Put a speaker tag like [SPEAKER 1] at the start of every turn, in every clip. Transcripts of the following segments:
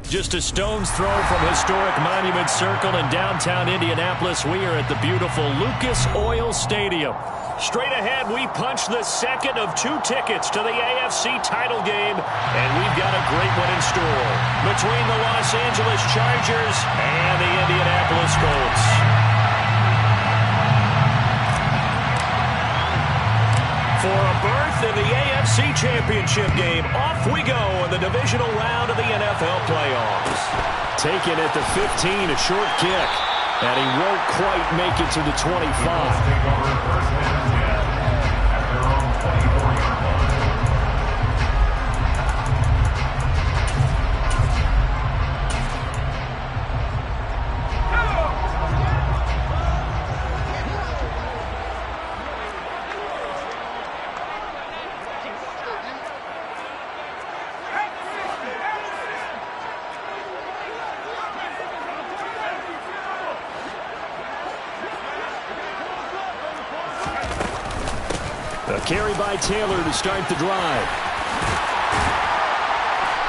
[SPEAKER 1] Just a stone's throw from historic Monument Circle in downtown Indianapolis. We are at the beautiful Lucas Oil Stadium. Straight ahead, we punch the second of 2 tickets to the AFC title game, and we've got a great one in store between the Los Angeles Chargers and the Indianapolis Colts. For a berth in the AFC Championship game, off we go in the divisional round of the NFL playoffs. Taken at the 15, a short kick, and he won't quite make it to the 25. A carry by Taylor to start the drive.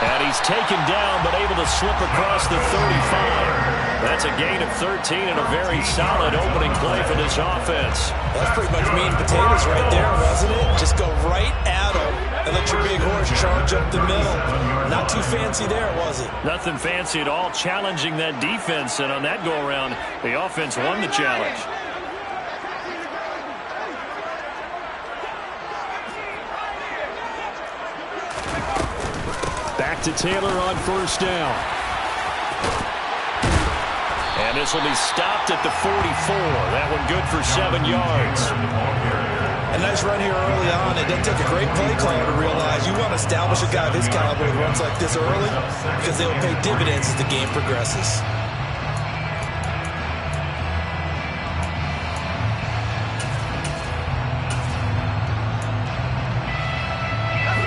[SPEAKER 1] And he's taken down, but able to slip across the 35. That's a gain of 13 and a very solid opening play for this offense.
[SPEAKER 2] That's pretty much meat and potatoes right there, wasn't it? Just go right at him and let your big horse charge up the middle. Not too fancy there, was it?
[SPEAKER 1] Nothing fancy at all, challenging that defense. And on that go-around, the offense won the challenge. Back to Taylor on first down. And this will be stopped at the 44. That one good for 7 yards.
[SPEAKER 2] A nice run here early on. It doesn't take a great play caller to realize you want to establish a guy of his caliber with runs like this early because they will pay dividends as the game progresses.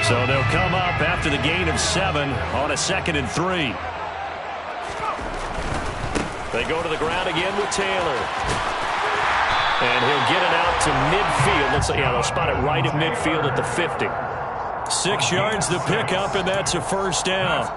[SPEAKER 1] So they'll come up after the gain of 7 on a 2nd and 3. They go to the ground again with Taylor. And he'll get it out to midfield. They'll spot it right at midfield at the 50. 6 yards to pick up, and that's a first down.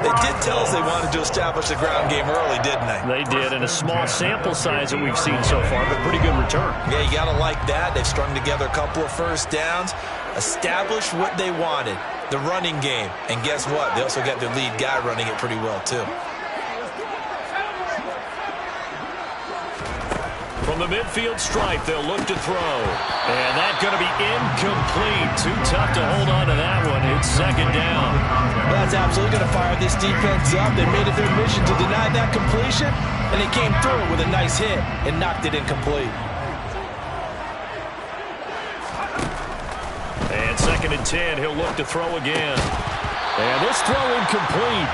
[SPEAKER 2] They did tell us they wanted to establish the ground game early, didn't they?
[SPEAKER 1] They did, in a small sample size that we've seen so far, but pretty good return.
[SPEAKER 2] Yeah, you got to like that. They've strung together a couple of first downs, established what they wanted, the running game. And guess what? They also got their lead guy running it pretty well, too.
[SPEAKER 1] From the midfield stripe, they'll look to throw. And that's going to be incomplete. Too tough to hold on to that one. It's 2nd down.
[SPEAKER 2] That's absolutely going to fire this defense up. They made it their mission to deny that completion, and they came through with a nice hit and knocked it incomplete.
[SPEAKER 1] And 2nd and 10, he'll look to throw again. And this throw incomplete.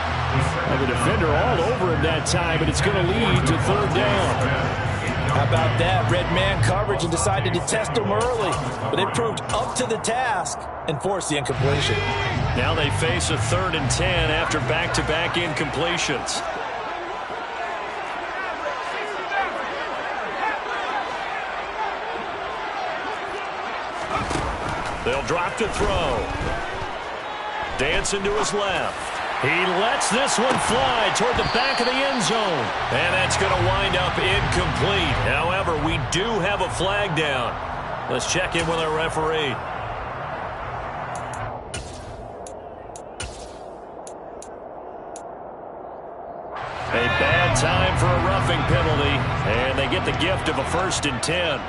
[SPEAKER 1] And the defender all over him that time, but it's going to lead to 3rd down.
[SPEAKER 2] How about that? Red man coverage and decided to test him early. But they proved up to the task and forced the incompletion.
[SPEAKER 1] Now they face a 3rd and 10 after back-to-back incompletions. They'll drop to throw. Dancing to his left. He lets this one fly toward the back of the end zone. And that's going to wind up incomplete. However, we do have a flag down. Let's check in with our referee. A bad time for a roughing penalty. And they get the gift of a 1st and 10.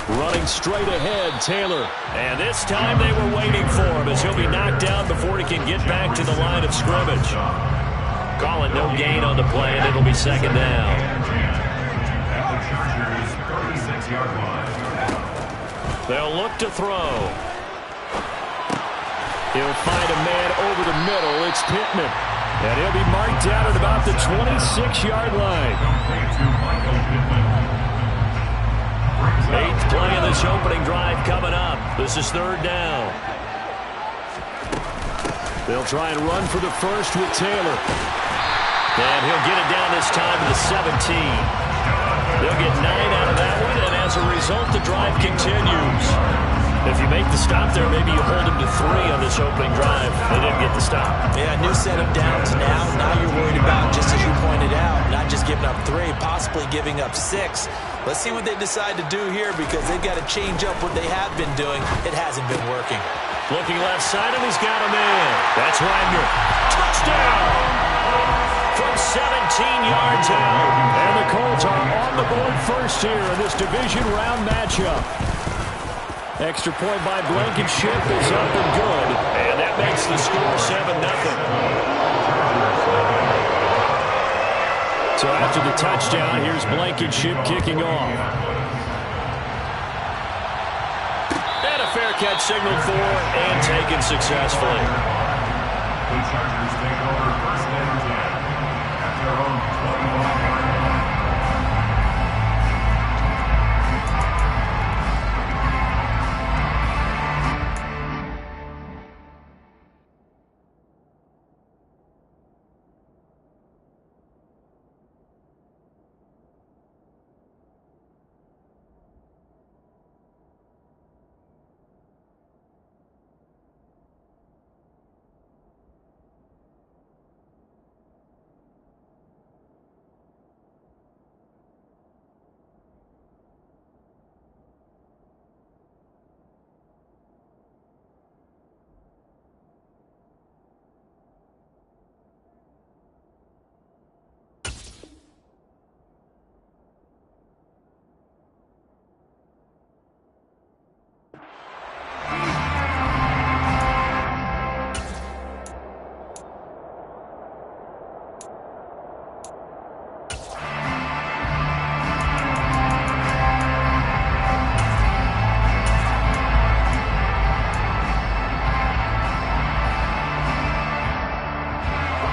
[SPEAKER 1] Running straight ahead, Taylor. And this time they were waiting for him as he'll be knocked down before he can get back to the line of scrimmage. Call it no gain on the play, and it'll be 2nd down. They'll look to throw. He'll find a man over the middle. It's Pittman. And he'll be marked down at about the 26-yard line. 8th play of this opening drive coming up. This is 3rd down. They'll try and run for the first with Taylor. And he'll get it down this time to the 17. They'll get 9 out of that one, and as a result, the drive continues. If you make the stop there, maybe you hold them to 3 on this opening drive. They didn't get the stop.
[SPEAKER 2] Yeah, new set of downs now. Now you're worried about, just as you pointed out, not just giving up 3, possibly giving up 6. Let's see what they decide to do here because they've got to change up what they have been doing. It hasn't been working.
[SPEAKER 1] Looking left side, and he's got him in. That's Wagner. Touchdown! From 17 yards out. And the Colts are on the board first here in this division round matchup. Extra point by Blankenship is up and good. And that makes the score 7-0. So after the touchdown, here's Blankenship kicking off. And a fair catch signaled for and taken successfully.
[SPEAKER 3] The Chargers take over first and 10 at their own 25.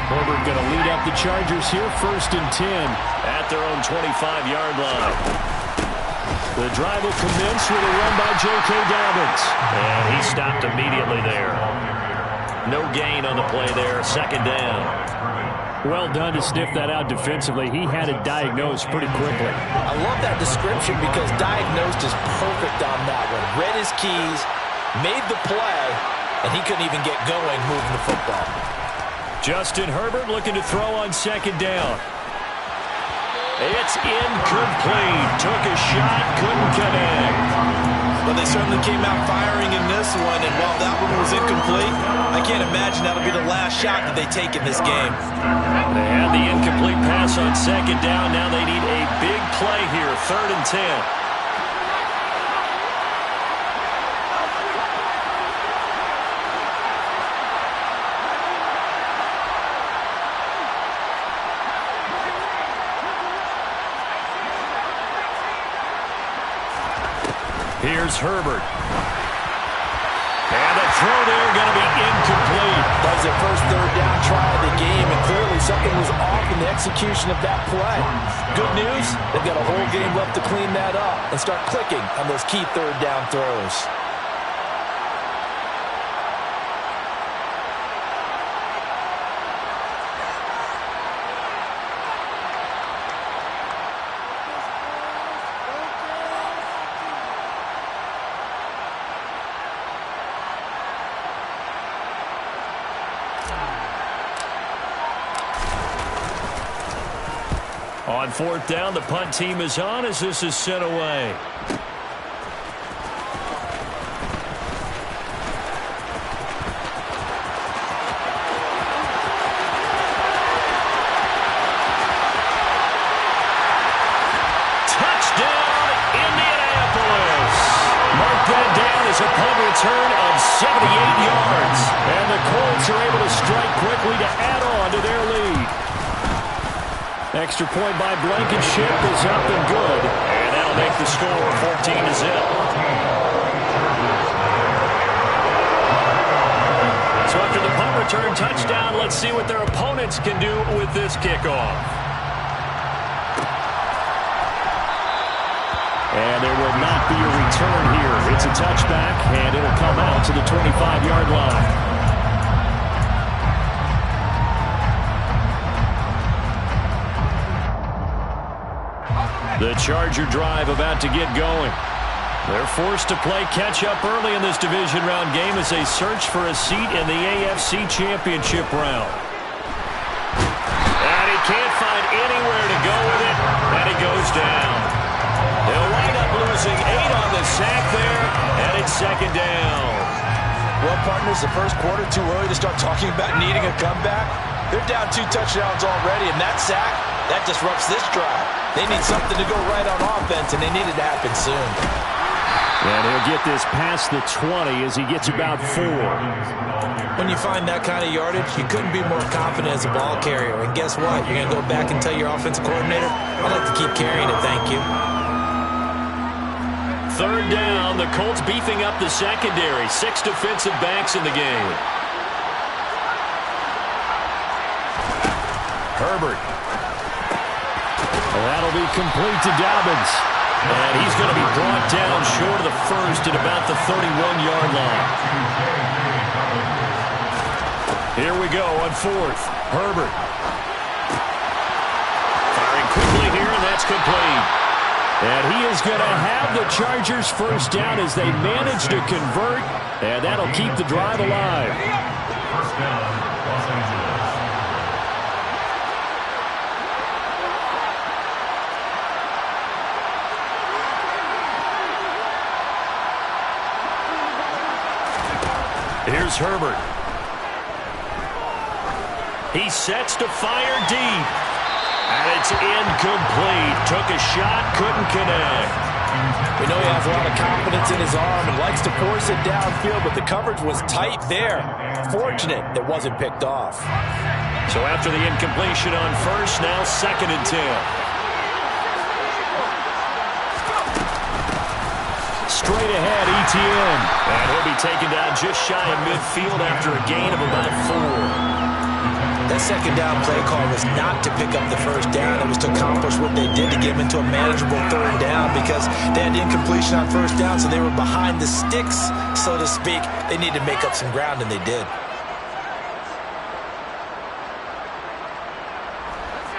[SPEAKER 1] Herbert going to lead up the Chargers here, 1st and 10 at their own 25-yard line. The drive will commence with a run by J.K. Dobbins. And he stopped immediately there. No gain on the play there, 2nd down. Well done to sniff that out defensively. He had it diagnosed pretty quickly.
[SPEAKER 2] I love that description because diagnosed is perfect on that one. Read his keys, made the play, and he couldn't even get going moving the football.
[SPEAKER 1] Justin Herbert looking to throw on 2nd down. It's incomplete. Took a shot, couldn't connect.
[SPEAKER 2] Well, they certainly came out firing in this one, and while that one was incomplete, I can't imagine that'll be the last shot that they take in this game.
[SPEAKER 1] They had the incomplete pass on 2nd down. Now they need a big play here, 3rd and 10. Here's Herbert. And the throw there going to be incomplete.
[SPEAKER 2] That was their first 3rd down try of the game, and clearly something was off in the execution of that play. Good news, they've got a whole game left to clean that up and start clicking on those key 3rd down throws.
[SPEAKER 1] On 4th down, the punt team is on as this is sent away. Touchdown, Indianapolis. Mark that down as a punt return of 78 yards. And the Colts are able to strike quickly to add on to their lead. Extra point by Blankenship is up and good. And that'll make the score 14-0. So after the punt return touchdown, let's see what their opponents can do with this kickoff. And there will not be a return here. It's a touchback, and it'll come out to the 25-yard line. The Charger drive about to get going. They're forced to play catch-up early in this division round game as they search for a seat in the AFC Championship round. And he can't find anywhere to go with it, and he goes down. They'll wind up losing 8 on the sack there, and it's second down.
[SPEAKER 2] Well, partners, the first quarter, too early to start talking about needing a comeback. They're down 2 touchdowns already, and that sack, that disrupts this drive. They need something to go right on offense, and they need it to happen soon.
[SPEAKER 1] And he'll get this past the 20 as he gets about 4.
[SPEAKER 2] When you find that kind of yardage, you couldn't be more confident as a ball carrier. And guess what? You're going to go back and tell your offensive coordinator, I'd like to keep carrying it, thank you.
[SPEAKER 1] Third down, the Colts beefing up the secondary. 6 defensive backs in the game. Herbert. That'll be complete to Dobbins. And he's going to be brought down short of the first at about the 31-yard line. Here we go on 4th. Herbert. Firing quickly here, and that's complete. And he is going to have the Chargers first down as they manage to convert, and that'll keep the drive alive.
[SPEAKER 3] First down, Los Angeles.
[SPEAKER 1] Here's Herbert. He sets to fire deep. And it's incomplete. Took a shot, couldn't connect.
[SPEAKER 2] We know he has a lot of confidence in his arm and likes to force it downfield, but the coverage was tight there. Fortunate it wasn't picked off.
[SPEAKER 1] So after the incompletion on first, now 2nd and 10. Straight ahead, Etienne. And he'll be taken down just shy of midfield after a gain of about 4.
[SPEAKER 2] That second down play call was not to pick up the first down. It was to accomplish what they did to get them into a manageable 3rd down because they had incompletion on first down, so they were behind the sticks, so to speak. They needed to make up some ground, and they did.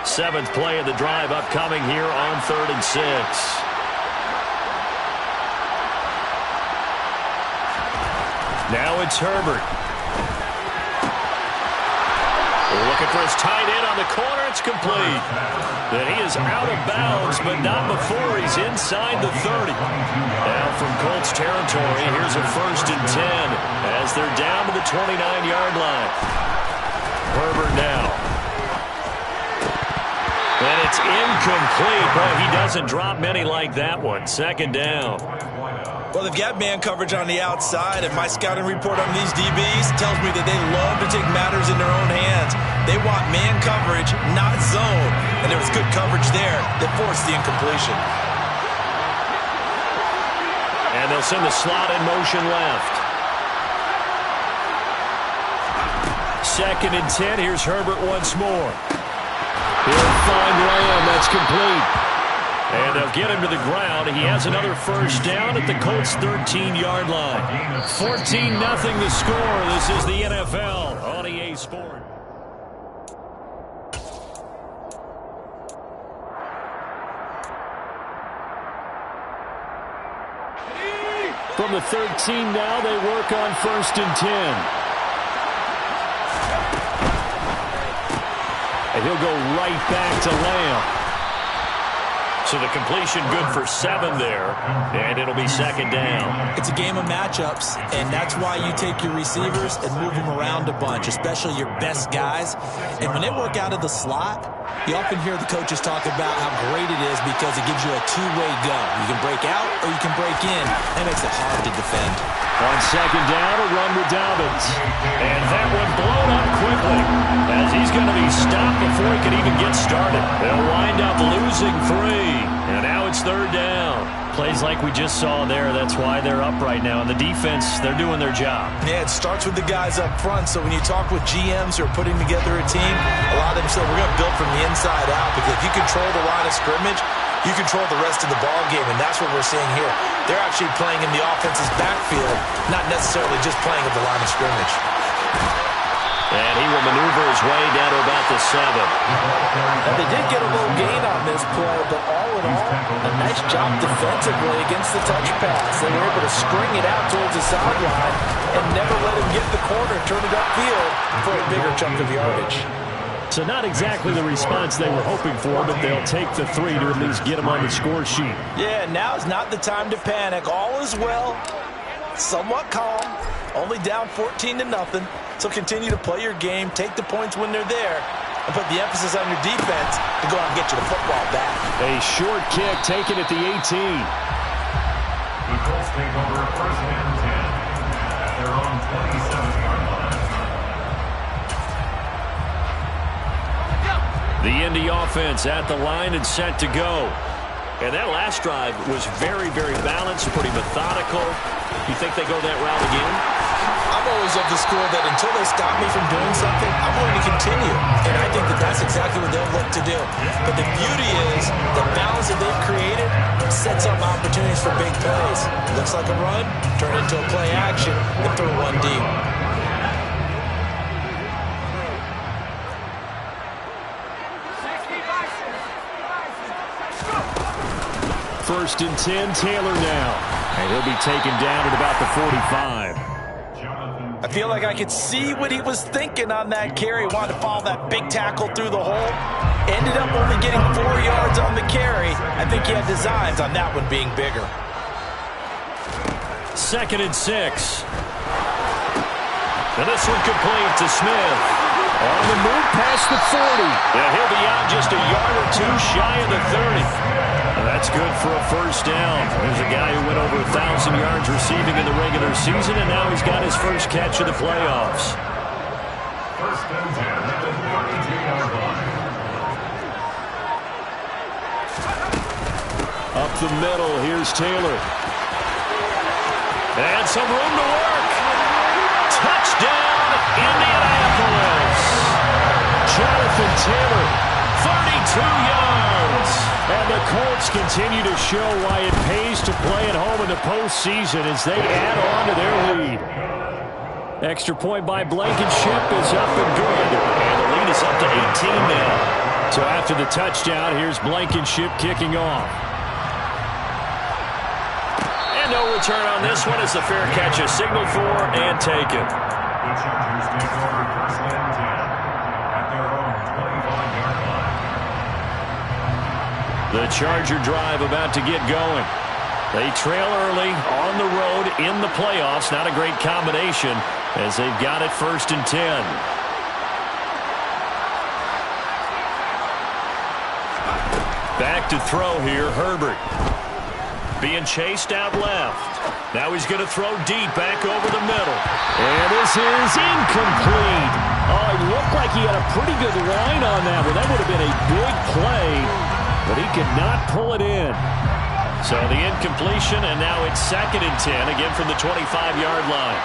[SPEAKER 1] 7th play of the drive upcoming here on 3rd and 6. Now it's Herbert. Looking for his tight end on the corner. It's complete. Then he is out of bounds, but not before he's inside the 30. Now from Colts territory, here's a 1st and 10 as they're down to the 29-yard line. Herbert now. And it's incomplete. Boy, he doesn't drop many like that one. 2nd down.
[SPEAKER 2] Well, they've got man coverage on the outside, and my scouting report on these DBs tells me that they love to take matters in their own hands. They want man coverage, not zone. And there was good coverage there that forced the incompletion.
[SPEAKER 1] And they'll send the slot in motion left. 2nd and 10. Here's Herbert once more. He'll find Lamb. That's complete. And they'll get him to the ground. He has another first down at the Colts' 13-yard line. 14-0 the score. This is the NFL on EA Sport. From the 13 now, they work on 1st and 10. And he'll go right back to Lamb. So the completion good for 7 there, and it'll be 2nd down.
[SPEAKER 2] It's a game of matchups, and that's why you take your receivers and move them around a bunch, especially your best guys. And when they work out of the slot, you often hear the coaches talk about how great it is because it gives you a two-way go. You can break out or you can break in. That makes it hard to defend.
[SPEAKER 1] On 2nd down, a run with Dobbins. And that one blown up quickly as he's going to be stopped before he can even get started. They'll wind up losing 3. And now it's 3rd down. Plays like we just saw there. That's why they're up right now. And the defense, they're doing their job.
[SPEAKER 2] Yeah, it starts with the guys up front. So when you talk with GMs who are putting together a team, a lot of them say, we're going to build from the inside out. Because if you control the line of scrimmage, you control the rest of the ball game. And that's what we're seeing here. They're actually playing in the offense's backfield, not necessarily just playing at the line of scrimmage.
[SPEAKER 1] And he will maneuver his way down to about the 7.
[SPEAKER 2] Now, they did get a little gain on this play, but all in all, a nice job defensively against the touch pass. They were able to string it out towards the sideline and never let him get the corner, turn it upfield for a bigger chunk of yardage.
[SPEAKER 1] So not exactly the response they were hoping for, but they'll take the 3 to at least get them on the score sheet.
[SPEAKER 2] Yeah, now is not the time to panic. All is well, somewhat calm, only down 14-0. So continue to play your game, take the points when they're there, and put the emphasis on your defense to go out and get you the football back.
[SPEAKER 1] A short kick taken at the 18.
[SPEAKER 3] The Colts take over 1st and 10 at their own 27-yard line.
[SPEAKER 1] The Indy offense at the line and set to go. And that last drive was very, very balanced, pretty methodical. You think they go that route again?
[SPEAKER 2] I'm always of the school that until they stop me from doing something, I'm going to continue. And I think that that's exactly what they'll look to do. But the beauty is the balance that they've created sets up opportunities for big plays. Looks like a run, turn it into a play action, and throw one deep.
[SPEAKER 1] 1st and 10, Taylor now. And he'll be taken down at about the 45.
[SPEAKER 2] I feel like I could see what he was thinking on that carry. Wanted to follow that big tackle through the hole. Ended up only getting 4 yards on the carry. I think he had designs on that one being bigger.
[SPEAKER 1] 2nd and 6. And this one complete to Smith. On the move past the 40. Yeah, he'll be out just a yard or 2 shy of the 30. That's good for a 1st down. There's a guy who went over 1,000 yards receiving in the regular season, and now he's got his first catch of the playoffs.
[SPEAKER 3] 1st and 10 at the 42-yard line.
[SPEAKER 1] Up the middle, here's Taylor. And some room to work. Touchdown, Indianapolis. Jonathan Taylor, 32 yards. And the Colts continue to show why it pays to play at home in the postseason as they add on to their lead. Extra point by Blankenship is up and good. And the lead is up to 18 now. So after the touchdown, here's Blankenship kicking off. And no return on this one as the fair catch is signaled for and taken.
[SPEAKER 3] The Chargers take over 1st and 10 at their own 25-yard line.
[SPEAKER 1] The Charger drive about to get going. They trail early on the road in the playoffs. Not a great combination as they've got it 1st and 10. Back to throw here, Herbert. Being chased out left. Now he's going to throw deep back over the middle. And this is incomplete. Oh, it looked like he had a pretty good line on that one. That would have been a big play, but he could not pull it in. So the incompletion, and now it's 2nd and 10, again from the 25-yard line.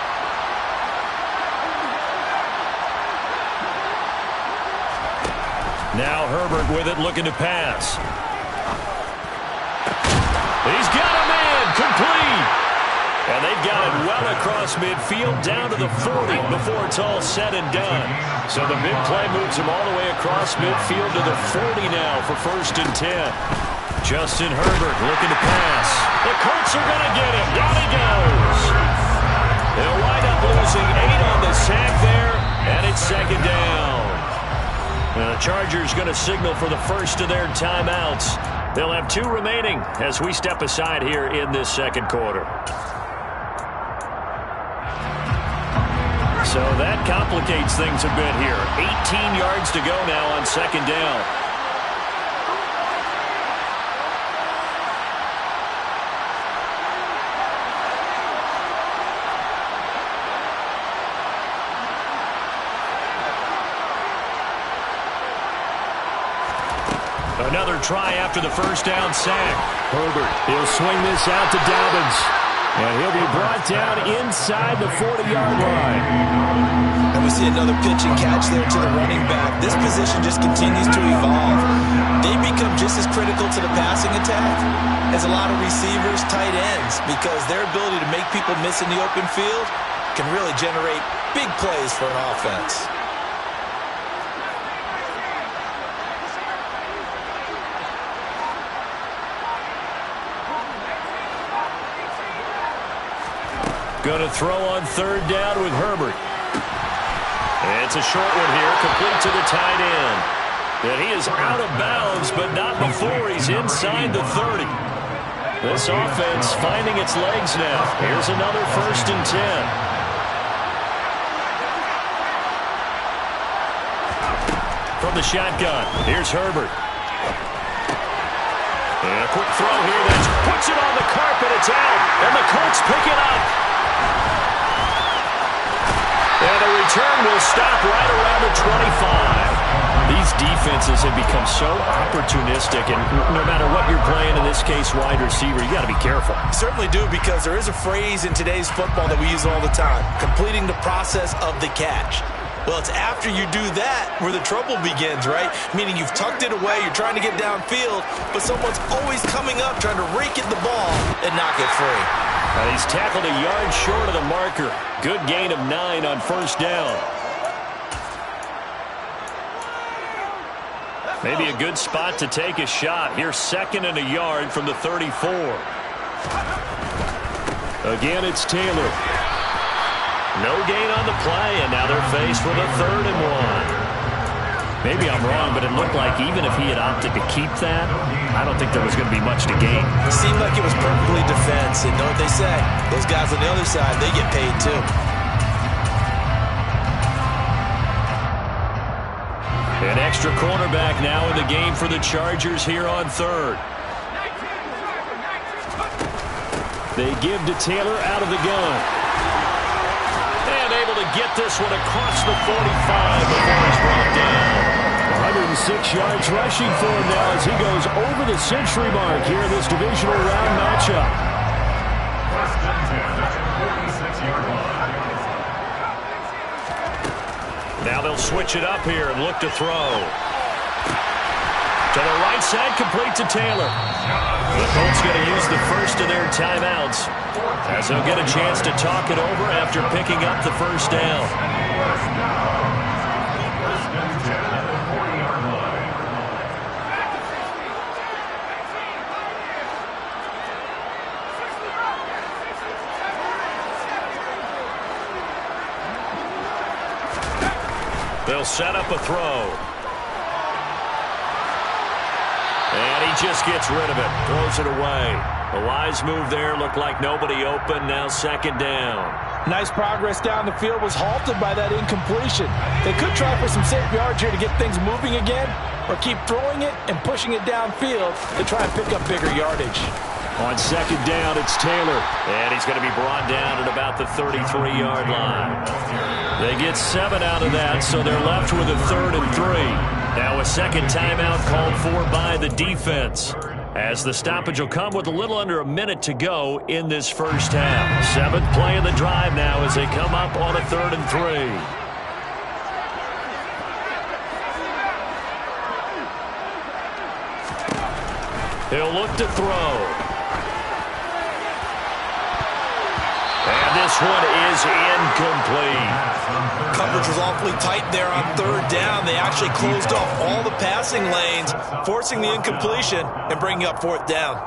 [SPEAKER 1] Now Herbert with it, looking to pass. He's got a man, complete. And they've got it well across midfield, down to the 40 before it's all said and done. So the big play moves him all the way across midfield to the 40 now for 1st and 10. Justin Herbert looking to pass. The Colts are going to get him. Down he goes. They'll wind up losing 8 on the sack there, and it's 2nd down. The Chargers going to signal for the first of their timeouts. They'll have 2 remaining as we step aside here in this 2nd quarter. So that complicates things a bit here. 18 yards to go now on 2nd down. Another try after the 1st down sack. Herbert, he'll swing this out to Dobbins. And he'll be brought down inside the 40-yard line.
[SPEAKER 2] And we see another pitch and catch there to the running back. This position just continues to evolve. They become just as critical to the passing attack as a lot of receivers, tight ends, because their ability to make people miss in the open field can really generate big plays for an offense.
[SPEAKER 1] Going to throw on third down with Herbert. It's a short one here, complete to the tight end. And he is out of bounds, but not before he's inside the 30. This offense finding its legs now. Here's another 1st and 10. From the shotgun, here's Herbert. And a quick throw here that puts it on the carpet. It's out, and the Colts pick it up. And the return will stop right around the 25. These defenses have become so opportunistic, and no matter what you're playing, in this case wide receiver, you got to be careful.
[SPEAKER 2] You certainly do, because there is a phrase in today's football that we use all the time: completing the process of the catch. Well, it's after you do that where the trouble begins, right? Meaning you've tucked it away, you're trying to get downfield, but someone's always coming up trying to rake at the ball and knock it free.
[SPEAKER 1] He's tackled a yard short of the marker. Good gain of 9 on 1st down. Maybe a good spot to take a shot. Here's 2nd and a yard from the 34. Again, it's Taylor. No gain on the play, and now they're faced with a 3rd and 1. Maybe I'm wrong, but it looked like even if he had opted to keep that, I don't think there was going to be much to gain.
[SPEAKER 2] It seemed like it was perfectly defense, and know what they say? Those guys on the other side, they get paid too.
[SPEAKER 1] An extra cornerback now in the game for the Chargers here on 3rd. They give to Taylor out of the gun. And able to get this one across the 45 before he's brought down. 106 yards rushing for him now as he goes over the century mark here in this divisional round matchup.
[SPEAKER 3] 1st and 10 at your 46-yard line.
[SPEAKER 1] Now they'll switch it up here and look to throw. To the right side, complete to Taylor. The Colts going to use the first of their timeouts as they'll get a chance to talk it over after picking up the 1st down.
[SPEAKER 3] 1st and 10 at the 40-yard line.
[SPEAKER 1] They'll set up a throw. And he just gets rid of it. Throws it away. A wise move there. Looked like nobody open. Now 2nd down.
[SPEAKER 2] Nice progress down the field, was halted by that incompletion. They could try for some safe yards here to get things moving again, or keep throwing it and pushing it downfield to try and pick up bigger yardage.
[SPEAKER 1] On 2nd down, it's Taylor. And he's going to be brought down at about the 33-yard line. They get 7 out of that, so they're left with a 3rd and 3. Now a 2nd timeout called for by the defense, as the stoppage will come with a little under a minute to go in this 1st half. 7th play of the drive now as they come up on a 3rd and 3. He'll look to throw. And this one is incomplete.
[SPEAKER 2] Coverage was awfully tight there on 3rd down. They actually closed off all the passing lanes, forcing the incompletion and bringing up 4th down.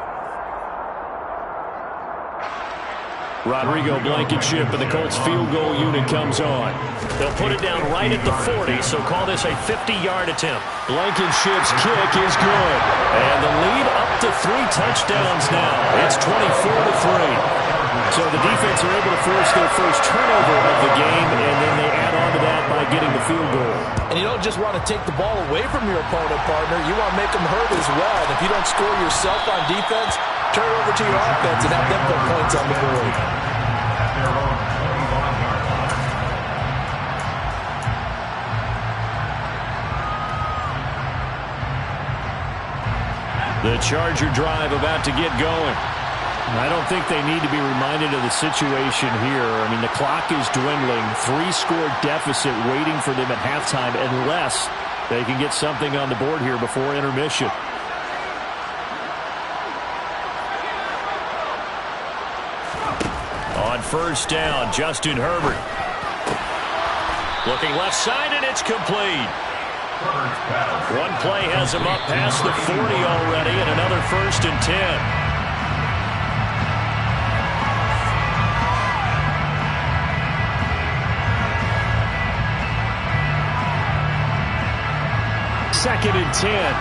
[SPEAKER 1] Rodrigo Blankenship and the Colts field goal unit comes on. They'll put it down right at the 40, so call this a 50-yard attempt. Blankenship's kick is good. And the lead up to 3 touchdowns now. It's 24-3. So the defense are able to force their first turnover of the game, and then they add on to that by getting the field goal.
[SPEAKER 2] And you don't just want to take the ball away from your opponent, partner. You want to make them hurt as well. And if you don't score yourself on defense, turn it over to your offense and have them put points on the board.
[SPEAKER 1] The Charger drive about to get going. I don't think they need to be reminded of the situation here. I mean, the clock is dwindling. 3-score deficit waiting for them at halftime unless they can get something on the board here before intermission. On 1st down, Justin Herbert. Looking left side, and it's complete. One play has him up past the 40 already, and another 1st and 10. 2nd and 10.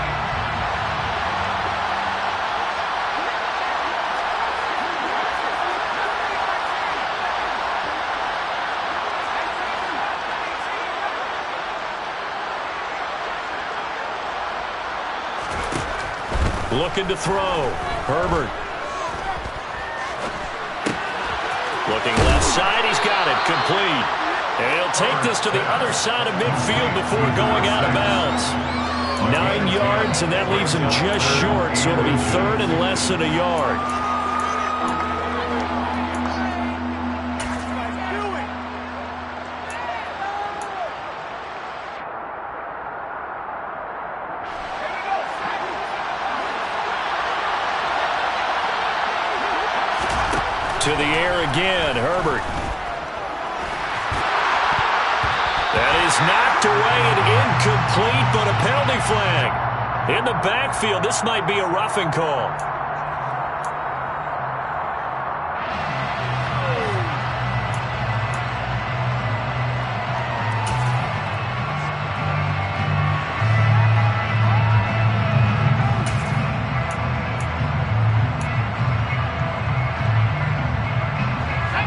[SPEAKER 1] Looking to throw. Herbert. Looking left side. He's got it. Complete. And he'll take this to the other side of midfield before going out of bounds. 9 yards, and that leaves him just short, so it'll be 3rd and less than a yard. To the air again, Herbert. That is knocked away and incomplete, but a penalty flag. In the backfield, this might be a roughing call.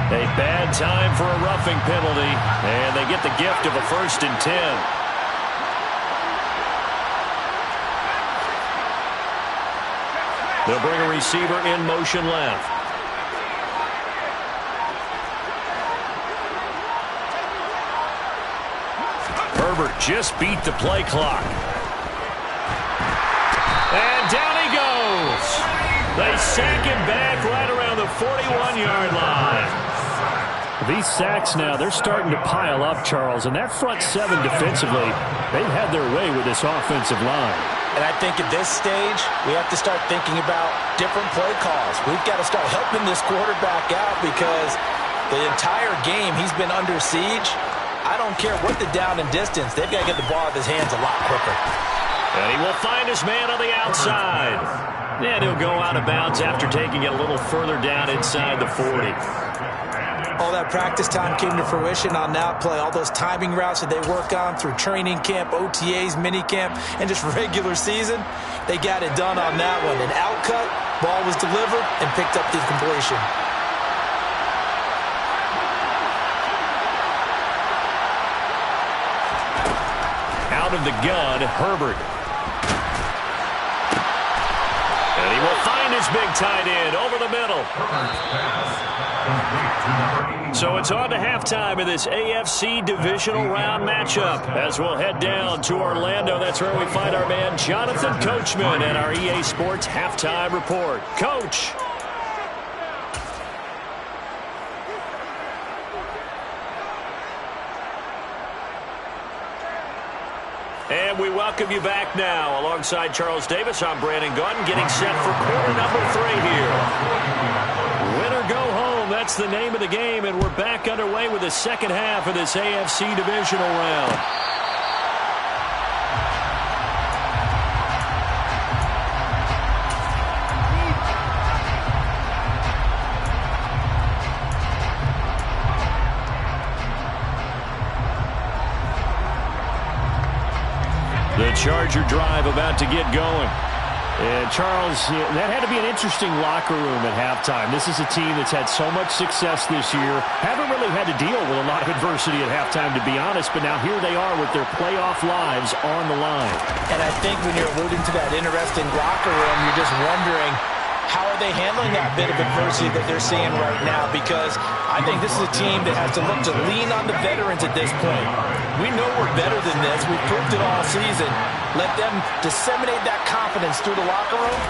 [SPEAKER 1] A bad time for a roughing penalty, and they get the gift of a 1st and 10. They'll bring a receiver in motion left. Herbert just beat the play clock. And down he goes. They sack him back right around the 41-yard line. These sacks now, they're starting to pile up, Charles. And that front 7 defensively, they've had their way with this offensive line.
[SPEAKER 2] And I think at this stage, we have to start thinking about different play calls. We've got to start helping this quarterback out because the entire game he's been under siege. I don't care what the down and distance. They've got to get the ball out of his hands a lot quicker.
[SPEAKER 1] And he will find his man on the outside. And he'll go out of bounds after taking it a little further down inside the 40.
[SPEAKER 2] All that practice time came to fruition on that play. All those timing routes that they work on through training camp, OTAs, minicamp, and just regular season, they got it done on that one. An out cut, ball was delivered, and picked up the completion.
[SPEAKER 1] Out of the gun, Herbert. And he will find his big tight end over the middle. So it's on to halftime in this AFC divisional round matchup as we'll head down to Orlando. That's where we find our man Jonathan Coachman at our EA Sports Halftime Report. Coach. And we welcome you back now. Alongside Charles Davis, I'm Brandon Gaudin, getting set for quarter number 3 here. Win or go home, that's the name of the game, and we're back underway with the second half of this AFC divisional round. The Charger drive about to get going. And Charles, that had to be an interesting locker room at halftime. This is a team that's had so much success this year. Haven't really had to deal with a lot of adversity at halftime, to be honest. But now here they are with their playoff lives on the line.
[SPEAKER 2] And I think when you're alluding to that interesting locker room, you're just wondering, how are they handling that bit of adversity that they're seeing right now? Because I think this is a team that has to look to lean on the veterans at this point. We know we're better than this. We've proved it all season. Let them disseminate that confidence through the locker room.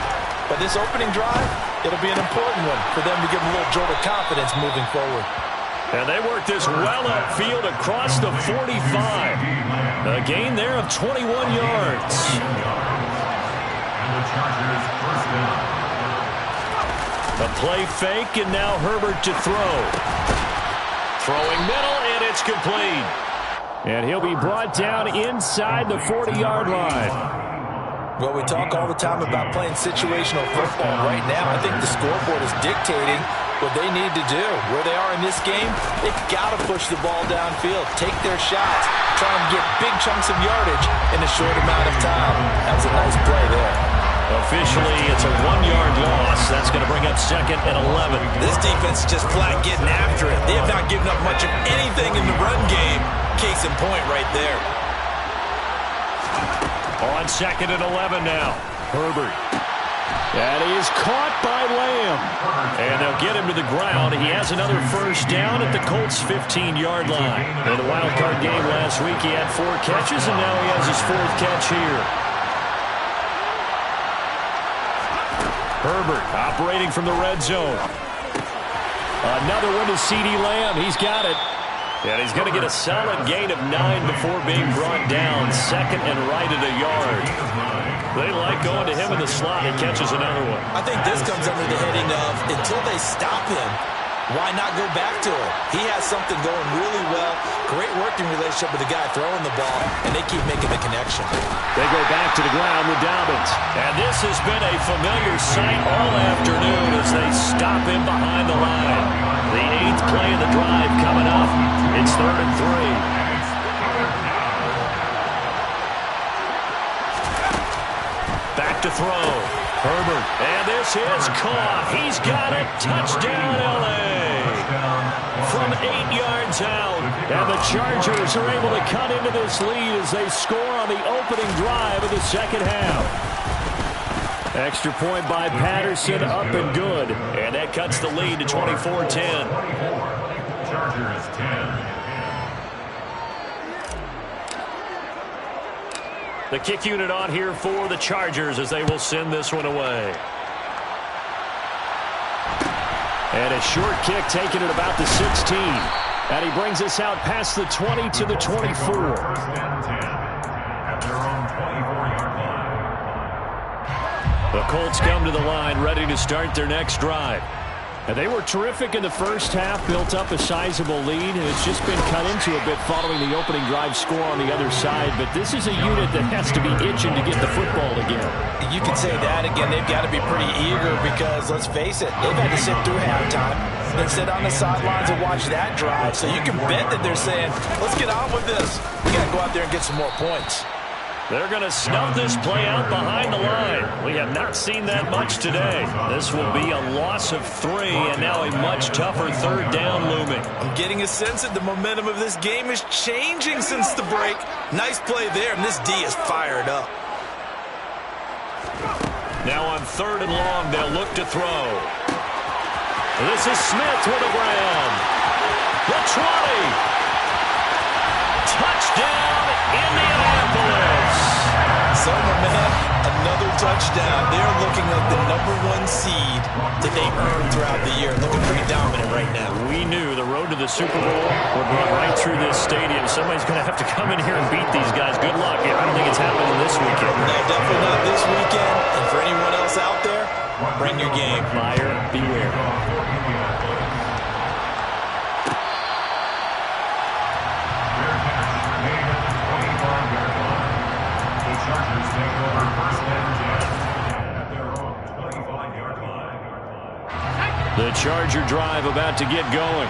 [SPEAKER 2] But this opening drive, it'll be an important one for them to give them a little jolt of confidence moving forward.
[SPEAKER 1] And they work this well upfield across the 45. A gain there of 21 yards.
[SPEAKER 3] And the Chargers first down.
[SPEAKER 1] A play fake, and now Herbert to throw. Throwing middle, and it's complete. And he'll be brought down inside the 40-yard line.
[SPEAKER 2] Well, we talk all the time about playing situational football. Right now, I think the scoreboard is dictating what they need to do. Where they are in this game, they've got to push the ball downfield, take their shots, try and get big chunks of yardage in a short amount of time. That was a nice play there.
[SPEAKER 1] Officially, it's a 1-yard loss. That's going to bring up 2nd and 11.
[SPEAKER 2] This defense is just flat getting after it. They have not given up much of anything in the run game. Case in point right there.
[SPEAKER 1] On 2nd and 11 now. Herbert. And he is caught by Lamb. And they'll get him to the ground. He has another first down at the Colts' 15-yard line. In the wild card game last week, he had 4 catches, and now he has his 4th catch here. Herbert operating from the red zone. Another one to CeeDee Lamb. He's got it. And he's going to get a solid gain of 9 before being brought down. 2nd and right at a yard. They like going to him in the slot. He catches another one.
[SPEAKER 2] I think this comes under the heading of until they stop him, why not go back to him? He has something going really well. Great working relationship with the guy throwing the ball, and they keep making the connection.
[SPEAKER 1] They go back to the ground with Dobbins. And this has been a familiar sight all afternoon as they stop him behind the line. The 8th play of the drive coming up. It's 3rd and 3. Back to throw. Herbert. And this is caught. He's got it. Touchdown, L.A. From 8 yards out. And the Chargers are able to cut into this lead as they score on the opening drive of the second half. Extra point by Patterson, up and good. And that cuts the lead to 24-10.
[SPEAKER 3] Chargers 10.
[SPEAKER 1] The kick unit on here for the Chargers as they will send this one away. And a short kick taken at about the 16. And he brings us out past the 20 to the 24.
[SPEAKER 3] First and 10 at their own 24-yard line.
[SPEAKER 1] The Colts come to the line ready to start their next drive. And they were terrific in the first half, built up a sizable lead, and it's just been cut into a bit following the opening drive score on the other side. But this is a unit that has to be itching to get the football again.
[SPEAKER 2] You can say that again. They've got to be pretty eager because, let's face it, they've had to sit through halftime, then sit on the sidelines and watch that drive. So you can bet that they're saying, let's get on with this. We got to go out there and get some more points.
[SPEAKER 1] They're going to snuff this play out behind the line. We have not seen that much today. This will be a loss of 3, and now a much tougher 3rd down looming.
[SPEAKER 2] I'm getting a sense that the momentum of this game is changing since the break. Nice play there, and this D is fired up.
[SPEAKER 1] Now on 3rd and long, they'll look to throw. This is Smith with the ground. The 20. Touchdown, Indianapolis.
[SPEAKER 2] So, my man, another touchdown. They're looking like the #1 seed that they earned throughout the year. Looking pretty dominant right now.
[SPEAKER 1] We knew the road to the Super Bowl would run right through this stadium. Somebody's going to have to come in here and beat these guys. Good luck. I don't think it's happening this weekend.
[SPEAKER 2] No, definitely not this weekend. And for anyone else out there, bring your game.
[SPEAKER 1] Buyer beware.
[SPEAKER 3] Chargers take over first and 10 at their own 25-yard line.
[SPEAKER 1] The Charger drive about to get going.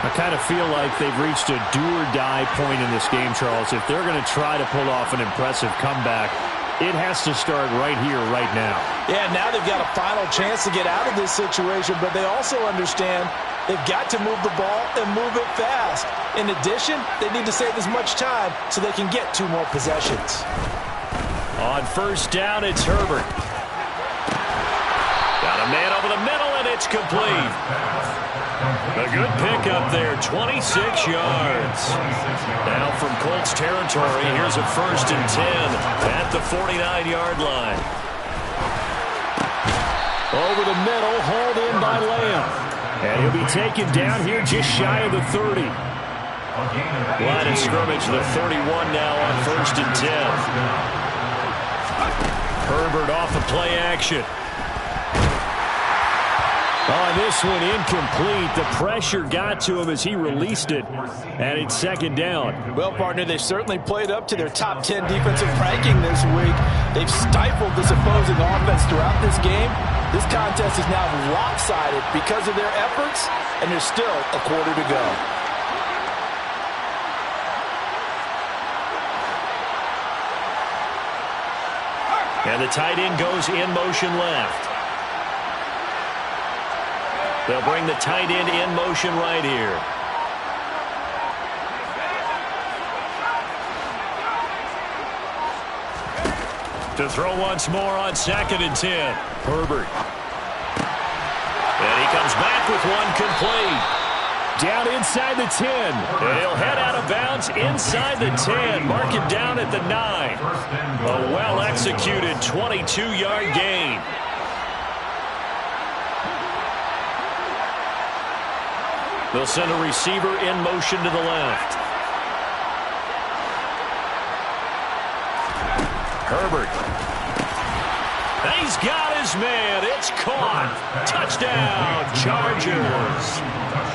[SPEAKER 1] I kind of feel like they've reached a do-or-die point in this game, Charles. If they're going to try to pull off an impressive comeback, it has to start right here, right now.
[SPEAKER 2] Yeah, now they've got a final chance to get out of this situation, but they also understand they've got to move the ball and move it fast. In addition, they need to save as much time so they can get 2 more possessions.
[SPEAKER 1] On 1st down, it's Herbert. Got a man over the middle, and it's complete. A good pickup there, 26 yards. Now from Colts territory, here's a 1st and 10 at the 49-yard line. Over the middle, hauled in by Lamb. And he'll be taken down here just shy of the 30. Line of scrimmage, the 31 now on 1st and 10. Herbert off the play action. Oh, this one incomplete. The pressure got to him as he released it, and it's 2nd down.
[SPEAKER 2] Well, partner, they certainly played up to their top 10 defensive ranking this week. They've stifled this opposing offense throughout this game. This contest is now lopsided because of their efforts, and there's still a quarter to go.
[SPEAKER 1] And the tight end goes in motion left. They'll bring the tight end in motion right here. To throw once more on 2nd and 10. Herbert. And he comes back with one complete. Down inside the 10. And he'll head out of bounds inside the 10. Mark him down at the 9. A well-executed 22-yard gain. They'll send a receiver in motion to the left. Herbert. He's got his man. It's caught. Touchdown, Chargers.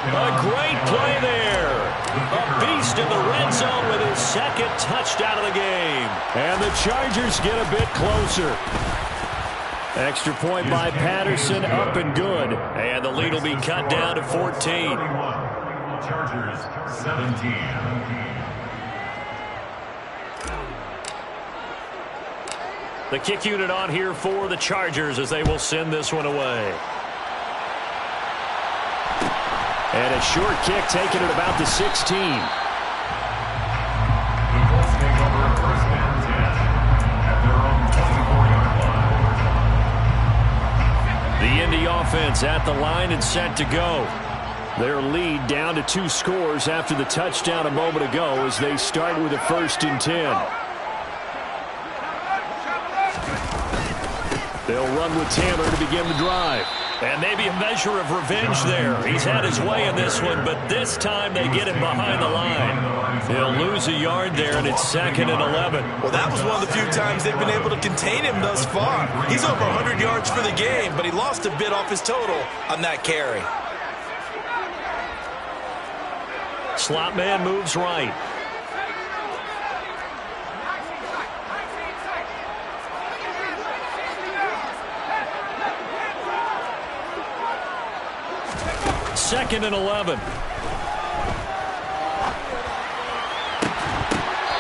[SPEAKER 1] A great play there. A beast in the red zone with his 2nd touchdown of the game. And the Chargers get a bit closer. Extra point by Patterson, up and good. And the lead will be cut down to 14.
[SPEAKER 3] Chargers 17.
[SPEAKER 1] The kick unit on here for the Chargers as they will send this one away. And a short kick taken at about the 16.
[SPEAKER 3] The Colts take over 1st and 10 at their own 24-yard line.
[SPEAKER 1] The Indy offense at the line and set to go. Their lead down to 2 scores after the touchdown a moment ago as they start with a 1st and 10. They'll run with Taylor to begin the drive. And maybe a measure of revenge there. He's had his way in this one, but this time they get him behind the line. He'll lose a yard there, and it's 2nd and 11.
[SPEAKER 2] Well, that was one of the few times they've been able to contain him thus far. He's over 100 yards for the game, but he lost a bit off his total on that carry.
[SPEAKER 1] Slot man moves right. Second and 11.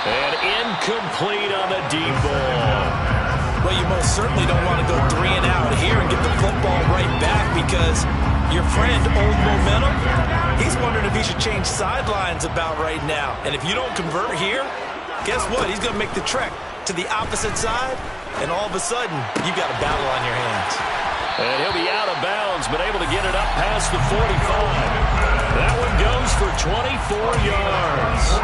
[SPEAKER 1] And incomplete on the deep ball.
[SPEAKER 2] Well, you most certainly don't want to go 3 and out here and get the football right back because your friend, Old Momentum, he's wondering if he should change sidelines about right now. And if you don't convert here, guess what? He's going to make the trek to the opposite side, and all of a sudden, you've got a battle on your hands.
[SPEAKER 1] And he'll be out of bounds, but able to get it up past the 45. That one goes for 24 yards.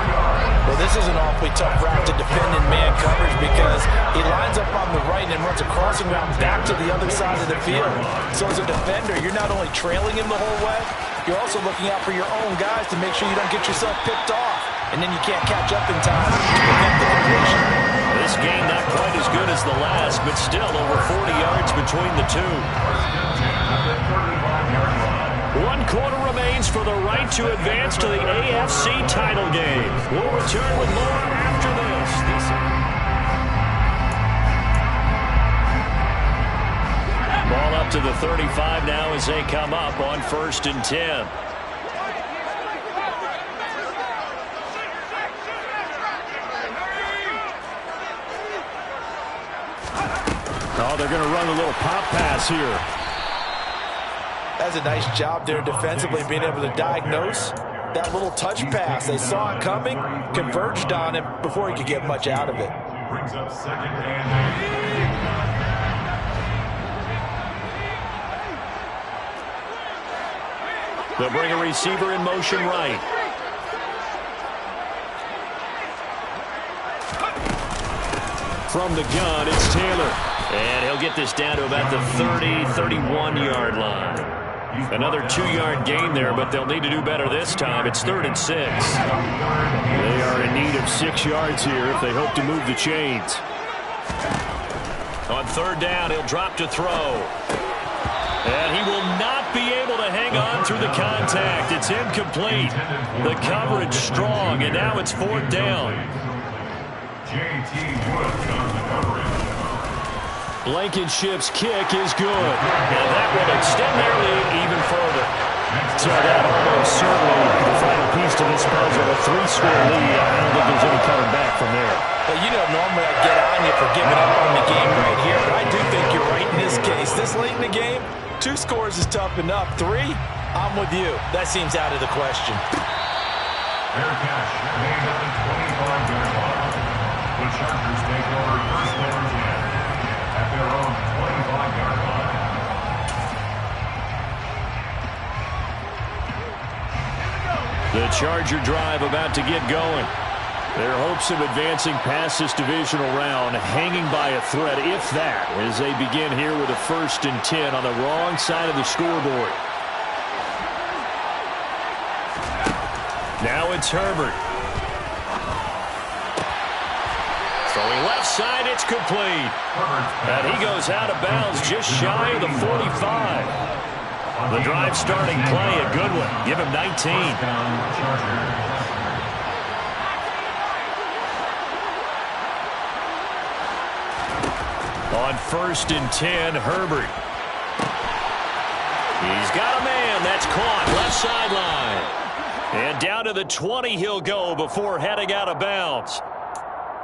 [SPEAKER 2] Well, this is an awfully tough route to defend in man coverage because he lines up on the right and runs a crossing route back to the other side of the field. So as a defender, you're not only trailing him the whole way, you're also looking out for your own guys to make sure you don't get yourself picked off. And then you can't catch up in time to prevent the completion.
[SPEAKER 1] This game not quite as good as the last, but still over 40 yards between the two. 1 quarter remains for the right to advance to the AFC title game. We'll return with more after this. Ball up to the 35 now as they come up on 1st and 10. Oh, they're going to run a little pop pass here.
[SPEAKER 2] That's a nice job there defensively, being able to diagnose that little touch pass. They saw it coming, converged on him before he could get much out of it.
[SPEAKER 3] Brings up 2nd and 8.
[SPEAKER 1] They'll bring a receiver in motion right. From the gun, it's Taylor. And he'll get this down to about the 31-yard line. Another 2-yard gain there, but they'll need to do better this time. It's 3rd and 6. They are in need of 6 yards here if they hope to move the chains. On 3rd down, he'll drop to throw. And he will not be able to hang on through the contact. It's incomplete. The coverage strong, and now it's 4th down.
[SPEAKER 3] J.T. Woods on the coverage.
[SPEAKER 1] Blankenship's kick is good. And that will extend their lead even further. So that almost certainly the final piece to this puzzle. A 3-score lead. I don't think there's any coming back from there.
[SPEAKER 2] Well, you know, normally I get on you for giving up on the game right here, but I do think you're right in this case. This late in the game, 2 scores is tough enough. 3, I'm with you. That seems out of the question.
[SPEAKER 3] Fair catch made at the 25-yard line. The Chargers take over first and 10 at their own 25-yard line.
[SPEAKER 1] The Charger drive about to get going. Their hopes of advancing past this divisional round hanging by a thread, if that, as they begin here with a 1st and 10 on the wrong side of the scoreboard. Now it's Herbert. Throwing left side, it's complete. And he goes out of bounds just shy of the 45. The drive starting play, a good one. Give him 19. On 1st and 10, Herbert. He's got a man. That's caught. Left sideline. And down to the 20 he'll go before heading out of bounds.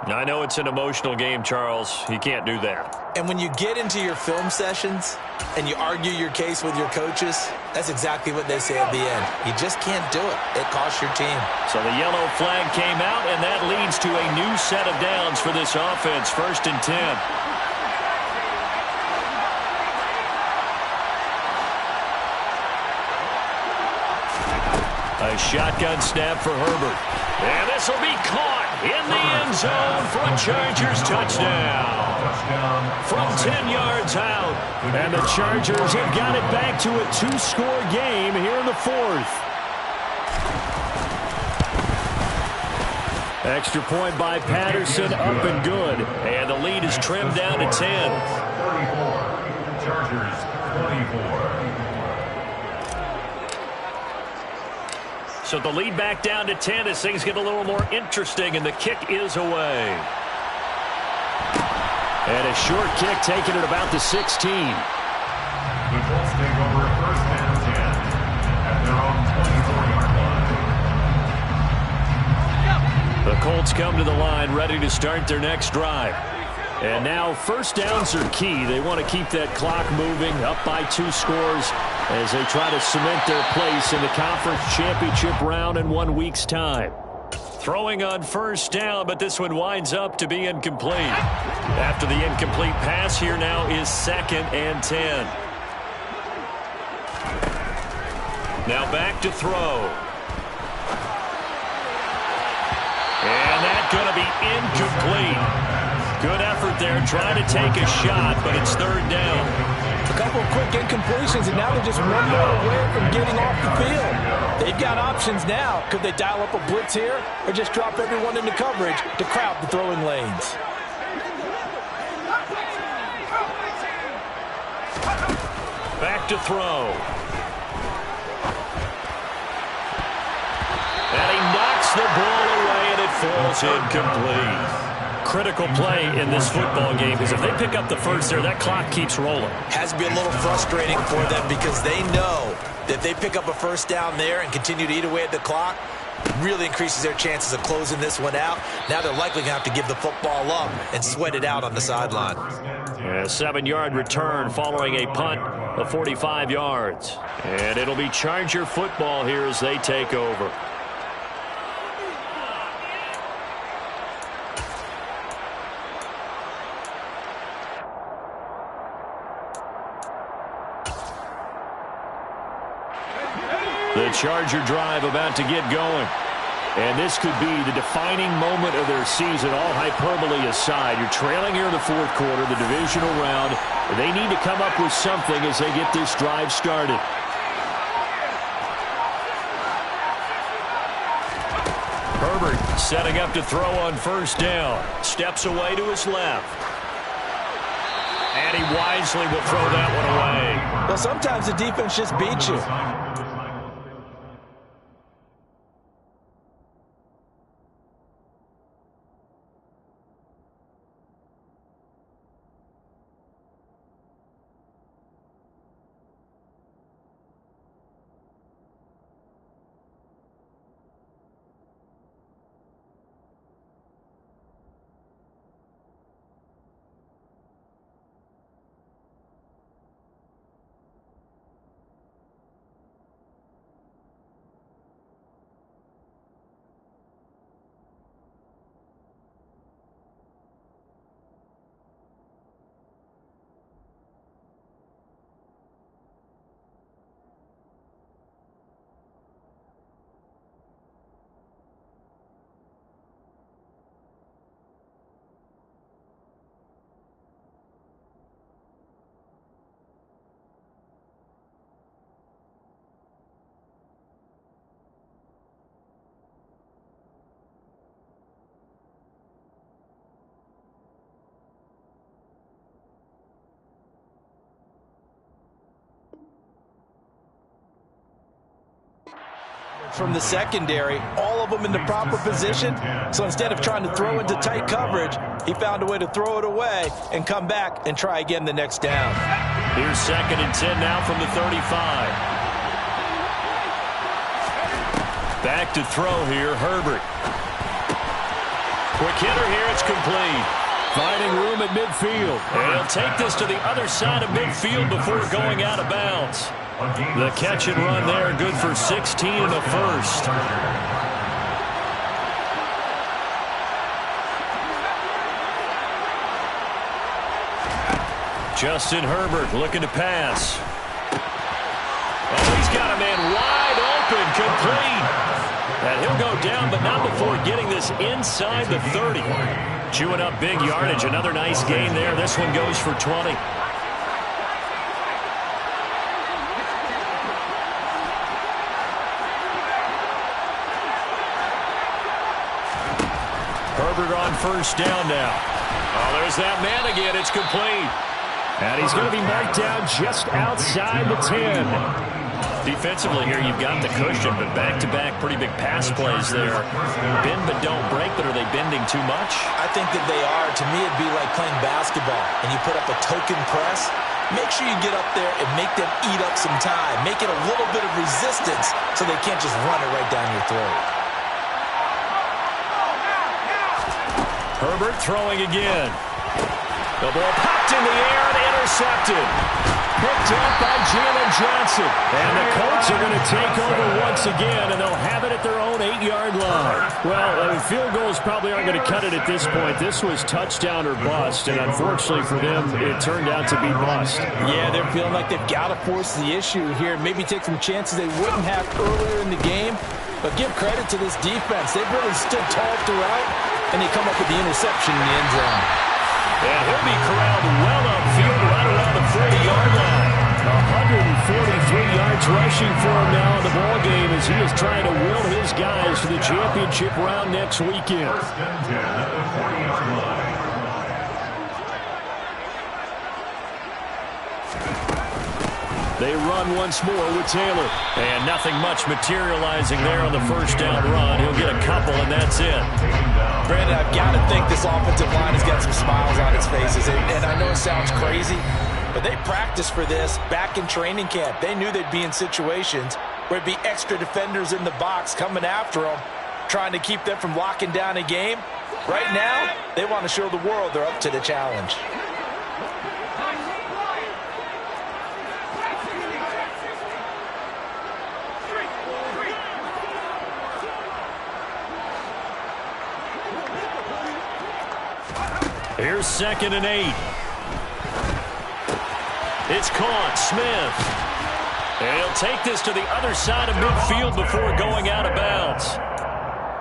[SPEAKER 1] I know it's an emotional game, Charles. You can't do that.
[SPEAKER 2] And when you get into your film sessions and you argue your case with your coaches, that's exactly what they say at the end. You just can't do it. It costs your team.
[SPEAKER 1] So the yellow flag came out, and that leads to a new set of downs for this offense. 1st and 10. A shotgun snap for Herbert. And this will be caught in the end zone for a Chargers touchdown. From 10 yards out. And the Chargers have got it back to a 2-score game here in the 4th. Extra point by Patterson, up and good. And the lead is trimmed down to 10.
[SPEAKER 3] 34. Chargers 24.
[SPEAKER 1] So the lead back down to 10 as things get a little more interesting, and the kick is away. And a short kick taken at about the 16.
[SPEAKER 3] The Colts take over 1st and 10 at their own 24-yard line.
[SPEAKER 1] The Colts come to the line ready to start their next drive. And now 1st downs are key. They want to keep that clock moving, up by 2 scores as they try to cement their place in the conference championship round in 1 week's time. Throwing on 1st down, but this one winds up to be incomplete. After the incomplete pass, here now is 2nd and 10. Now back to throw. And that's going to be incomplete. Good effort there, trying to take a shot, but it's 3rd down.
[SPEAKER 2] A couple of quick incompletions, and now they're just 1 yard away from getting off the field. They've got options now. Could they dial up a blitz here or just drop everyone into coverage to crowd the throwing lanes?
[SPEAKER 1] Back to throw. And he knocks the ball away, and it falls incomplete. Critical play in this football game because if they pick up the 1st there, that clock keeps rolling.
[SPEAKER 2] Has to be a little frustrating for them because they know that if they pick up a 1st down there and continue to eat away at the clock, really increases their chances of closing this one out. Now they're likely going to have to give the football up and sweat it out on the sideline.
[SPEAKER 1] A 7-yard return following a punt of 45 yards. And it'll be Charger football here as they take over. The Charger drive about to get going. And this could be the defining moment of their season, all hyperbole aside. You're trailing here in the 4th quarter, the divisional round. They need to come up with something as they get this drive started. Herbert setting up to throw on 1st down. Steps away to his left. And he wisely will throw that one away.
[SPEAKER 2] Well, sometimes the defense just beats you. from the secondary, all of them in the proper position. So instead of trying to throw into tight coverage, he found a way to throw it away and come back and try again the next down.
[SPEAKER 1] Here's 2nd and 10 now from the 35. Back to throw here, Herbert. Quick hitter here, it's complete. Finding room at midfield. And he'll take this to the other side of midfield before going out of bounds. The catch and run there, good for 16 and a first. Justin Herbert looking to pass. Oh, he's got a man wide open, complete. And he'll go down, but not before getting this inside the 30. Chewing up big yardage. Another nice gain there. This one goes for 20. Herbert on first down now. Oh, there's that man again. It's complete. And he's going to be marked down just outside the 10. Defensively here, you've got the cushion, but back-to-back pretty big pass plays there. Bend but don't break, but are they bending too much?
[SPEAKER 2] I think that they are. To me, it'd be like playing basketball, and you put up a token press. Make sure you get up there and make them eat up some time. Make it a little bit of resistance so they can't just run it right down your throat.
[SPEAKER 1] Herbert throwing again. The ball popped in the air and intercepted. Picked up by Jalen Johnson. And the Colts are going to take over once again, and they'll have it at their own 8-yard line. Well, field goals probably aren't going to cut it at this point. This was touchdown or bust, and unfortunately for them, it turned out to be bust.
[SPEAKER 2] Yeah, they're feeling like they've got to force the issue here. Maybe take some chances they wouldn't have earlier in the game. But give credit to this defense. They've really stood tall throughout, and they come up with the interception in the end zone.
[SPEAKER 1] And he'll be corralled well upfield right around the 40-yard line. 143 yards rushing for him now in the ballgame as he is trying to will his guys to the championship round next weekend.
[SPEAKER 3] First and 10 at the 40-yard line.
[SPEAKER 1] They run once more with Taylor. And nothing much materializing there on the first down run. He'll get a couple, and that's it.
[SPEAKER 2] Brandon, I've got to think this offensive line has got some smiles on its faces. And I know it sounds crazy, but they practiced for this back in training camp. They knew they'd be in situations where it'd be extra defenders in the box coming after them, trying to keep them from locking down a game. Right now, they want to show the world they're up to the challenge.
[SPEAKER 1] Here's 2nd and 8. It's caught. Smith. And he'll take this to the other side of midfield before going out of bounds.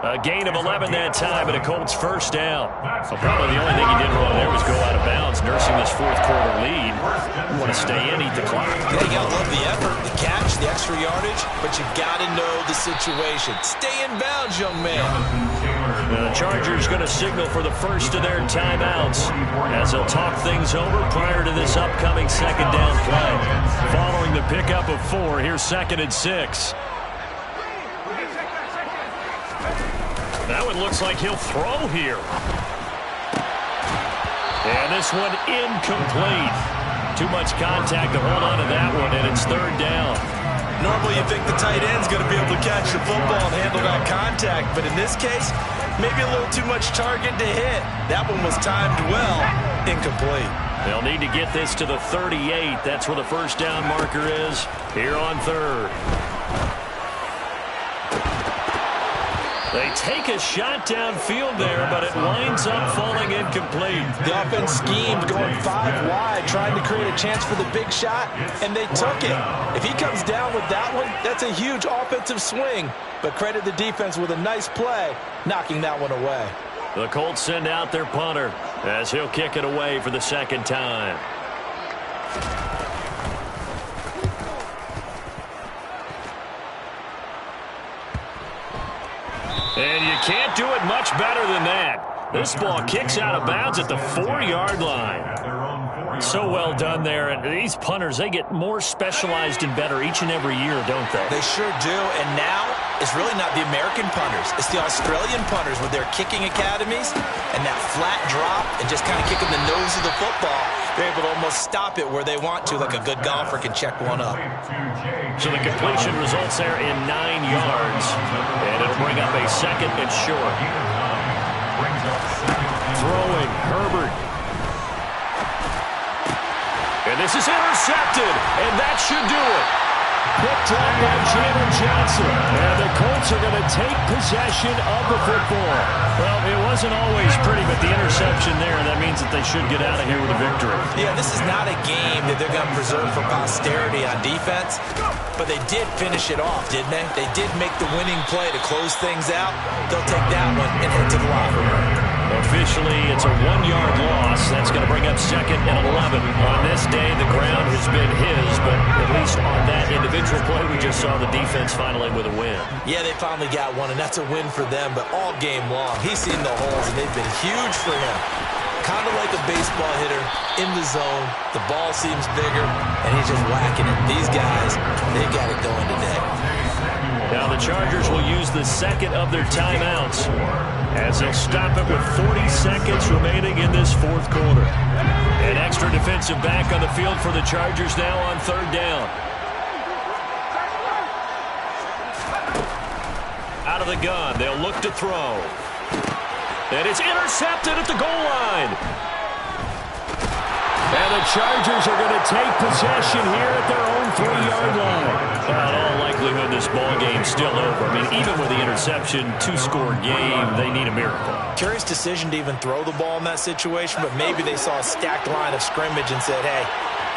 [SPEAKER 1] A gain of 11 that time, and a Colts first down. So probably the only thing he did wrong there was go out of bounds, nursing this fourth-quarter lead. You want to stay in, eat the clock.
[SPEAKER 2] Yeah, you got to love the effort, the catch, the extra yardage, but you've got to know the situation. Stay in bounds, young man.
[SPEAKER 1] The Chargers going to signal for the first of their timeouts as they'll talk things over prior to this upcoming second down play. Following the pickup of 4, here's 2nd and 6. That one looks like he'll throw here. And this one incomplete. Too much contact to hold on to that one, and it's 3rd down.
[SPEAKER 2] Normally you think the tight end's going to be able to catch the football and handle that contact, but in this case, maybe a little too much target to hit. That one was timed well. Incomplete.
[SPEAKER 1] They'll need to get this to the 38. That's where the first down marker is here on 3rd. They take a shot downfield there, but it winds up falling incomplete.
[SPEAKER 2] The offense schemed going 5 wide, trying to create a chance for the big shot, and they took it. If he comes down with that one, that's a huge offensive swing. But credit the defense with a nice play, knocking that one away.
[SPEAKER 1] The Colts send out their punter as he'll kick it away for the second time. And you can't do it much better than that. This ball kicks out of bounds at the 4-yard line. So well done there. And these punters, they get more specialized and better each and every year, don't they?
[SPEAKER 2] They sure do. And now it's really not the American punters. It's the Australian punters with their kicking academies and that flat drop and just kind of kicking the nose of the football. They're able to almost stop it where they want to, like a good golfer can check one up.
[SPEAKER 1] So the completion results there in 9 yards. And it'll bring up a second and short. Throwing, Herbert. And this is intercepted, and that should do it. Picked up by Chandler Johnson. And the Colts are going to take possession of the football. Well, it wasn't always pretty, but the interception there, that means that they should get out of here with a victory.
[SPEAKER 2] Yeah, this is not a game that they're going to preserve for posterity on defense, but they did finish it off, didn't they? They did make the winning play to close things out. They'll take that one and head to the locker room.
[SPEAKER 1] Officially, it's a 1-yard loss. That's going to bring up second and 11. On this day, the ground has been his, but at least on that individual play, we just saw the defense finally with a win.
[SPEAKER 2] Yeah, they finally got one, and that's a win for them, but all game long, he's seen the holes, and they've been huge for him. Kind of like a baseball hitter in the zone. The ball seems bigger, and he's just whacking it. These guys, they got it going today.
[SPEAKER 1] Now the Chargers will use the second of their timeouts as they'll stop it with 40 seconds remaining in this fourth quarter. An extra defensive back on the field for the Chargers now on third down. Out of the gun, they'll look to throw. And it's intercepted at the goal line. And the Chargers are going to take possession here at their own 3-yard line. Well, in all likelihood, this ball game's still over. I mean, even with the interception, 2-score game, they need a miracle.
[SPEAKER 2] Curious decision to even throw the ball in that situation, but maybe they saw a stacked line of scrimmage and said, hey,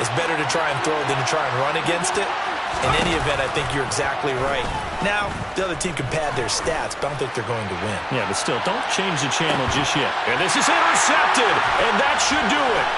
[SPEAKER 2] it's better to try and throw than to try and run against it. In any event, I think you're exactly right. Now, the other team can pad their stats, but I don't think they're going to win.
[SPEAKER 1] Yeah, but still, don't change the channel just yet. And this is intercepted, and that should do it.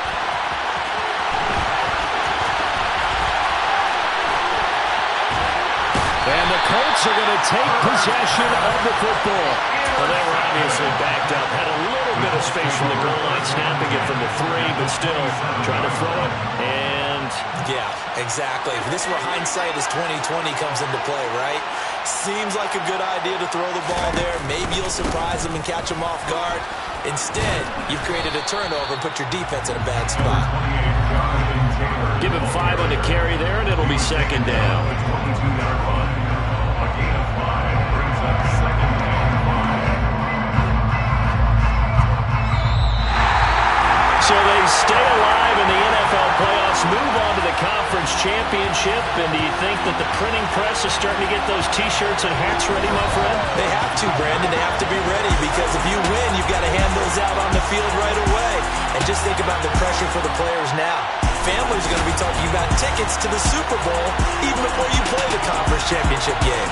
[SPEAKER 1] And the Colts are going to take possession of the football. Well, they were obviously backed up, had a little bit of space from the goal line, snapping it from the 3, but still trying to throw it. And
[SPEAKER 2] yeah, exactly. This is where hindsight is 20/20 comes into play, right? Seems like a good idea to throw the ball there. Maybe you'll surprise them and catch them off guard. Instead, you've created a turnover and put your defense in a bad spot.
[SPEAKER 1] Give him 5 on the carry there, and it'll be second down. So they stay alive in the NFL playoffs, move on to the conference championship, and do you think that the printing press is starting to get those T-shirts and hats ready, my friend?
[SPEAKER 2] They have to, Brandon. They have to be ready because if you win, you've got to hand those out on the field right away. And just think about the pressure for the players now. Families are going to be talking about tickets to the Super Bowl even before you play the conference championship game.